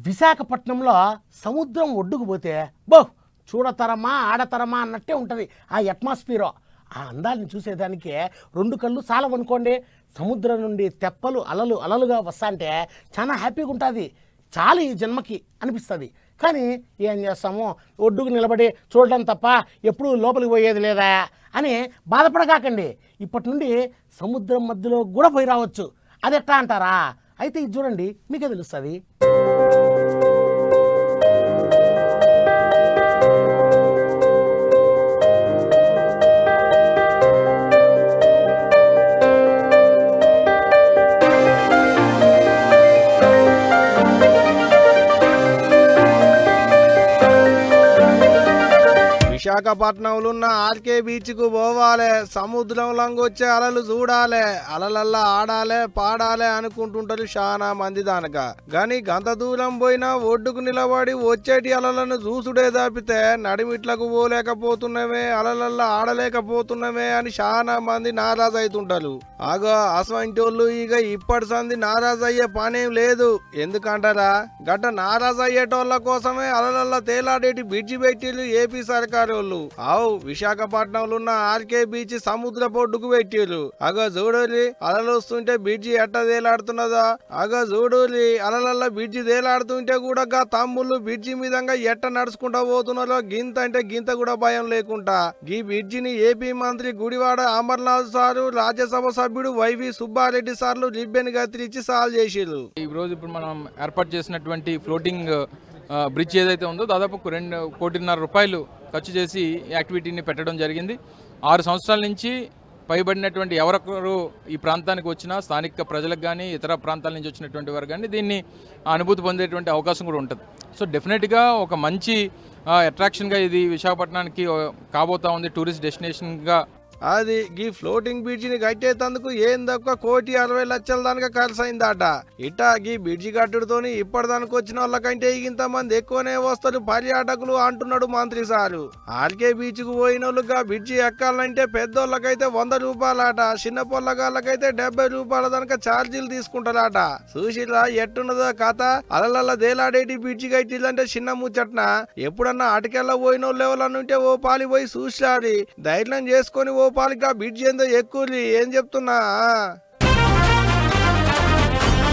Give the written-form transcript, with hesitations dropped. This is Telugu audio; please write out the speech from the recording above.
విశాఖపట్నంలో సముద్రం ఒడ్డుకు పోతే చూడతరమా ఆడతరమా అన్నట్టే ఉంటుంది ఆ అట్మాస్ఫియర్. ఆ అందాన్ని చూసేదానికి రెండు కళ్ళు చాలవనుకోండి. సముద్రం నుండి తెప్పలు అలలు అలలుగా వస్తాంటే చాలా హ్యాపీగా ఉంటుంది. చాలు ఈ జన్మకి అనిపిస్తుంది. కానీ ఏం చేస్తాము, ఒడ్డుకు నిలబడి చూడడం తప్ప ఎప్పుడూ లోపలికి పోయేది లేదా అని బాధపడకాకండి. ఇప్పటి నుండి సముద్రం మధ్యలో కూడా పోయి రావచ్చు. అది ఎట్లా అంటారా? అయితే ఇది చూడండి, మీకే తెలుస్తుంది. విశాఖపట్నంలో ఉన్న ఆర్కే బీచ్ కు పోవాలే, సముద్రంలోకి వచ్చే అలలు చూడాలే, అలలల్లా ఆడాలే పాడాలే అనుకుంటుంటారు చాలా మంది దానక. గాని గంత దూరం పోయినా ఒడ్డుకు నిలబడి వచ్చేటి అలలను చూసుడే తప్పితే నడిమిట్లకు పోలేకపోతున్నామే, అలలల్లా ఆడలేకపోతున్నామే అని చాలా మంది నారాజు అవుతుంటారు. ఆగో అసంటి వాళ్ళు ఇక ఇప్పటి సంది నారాజు అయ్యే పనేం లేదు. ఎందుకంటారా, గట్ట నారాజు అయ్యేటోళ్ళ కోసమే అలలల్లా తేలాడేటి బ్రిడ్జి పెట్టిళ్ళు ఏపీ సర్కారు. విశాఖపట్నంలో ఉన్న ఆర్కే బీచ్ సముద్ర పొడ్డుకు పెట్టిరు. అగో చూడూరి అలలు వస్తుంటే బ్రిడ్జి ఎట్ట తేలాడుతున్నదా, అగో చూడూరి అలలల్లా బ్రిడ్జి తేలాడుతుంటే కూడా తమ్ముళ్ళు బ్రిడ్జి మీదంగా ఎట్ట నడుచుకుంటా పోతున్నారో గింత అంటే గింత కూడా భయం లేకుండా. ఈ బ్రిడ్జిని ఏపీ మంత్రి గుడివాడ అమర్నాథ్ సారు, రాజ్యసభ సభ్యుడు వైవి సుబ్బారెడ్డి సార్లు రిబ్బెన్ కత్తిరించి సాల్వ్ చేసిరు. ఈ రోజు ఇప్పుడు మనం ఏర్పాటు చేసినటువంటి ఫ్లోటింగ్ బ్రిడ్జ్ ఏదైతే ఉందో దాదాపు 2.5 కోట్ల రూపాయలు ఖర్చు చేసి యాక్టివిటీని పెట్టడం జరిగింది. 6 సంవత్సరాల నుంచి పైబడినటువంటి ఎవరొకరు ఈ ప్రాంతానికి వచ్చినా స్థానిక ప్రజలకు కానీ ఇతర ప్రాంతాల నుంచి వచ్చినటువంటి వారు కానీ దీన్ని అనుభూతి పొందేటువంటి అవకాశం కూడా ఉంటుంది. సో డెఫినెట్గా ఒక మంచి అట్రాక్షన్గా ఇది విశాఖపట్నానికి కాబోతా ఉంది, టూరిస్ట్ డెస్టినేషన్గా. అది ఈ ఫ్లోటింగ్ బ్రిడ్జిని కట్టేందుకు ఏందొక్క 1,60,00,000 దానిక ఖర్చు అయిందట. ఇట్టా ఈ బ్రిడ్జి కట్టుడుతోని ఇప్పటిదానికి వచ్చిన వాళ్ళకంటే ఇంతమంది ఎక్కువనే వస్తారు పర్యాటకులు అంటున్నాడు మంత్రి సారు. ఆర్కే బీచ్ కు పోయిన వాళ్ళుగా బ్రిడ్జి ఎక్కాలంటే పెద్దోళ్ళకైతే 100 రూపాయలట, చిన్న పొల్లగాళ్ళకైతే 70 రూపాయల దానిక ఛార్జీలు తీసుకుంటారట. చూసిరా ఎట్టున్నదో కథ. అలలల్లా దేలాడేటి బ్రిడ్జి కట్టిల్లంటే చిన్న ముచ్చట్న. ఎప్పుడన్నా అటుకెళ్ళ పోయిన వాళ్ళు ఎవరన్నా ఉంటే ఓ పాలి పోయి చూసారి ధైర్యం చేసుకొని ఓ పాలిగా బ్రిడ్జి ఏందో ఎక్కువ ఏం చెప్తున్నా.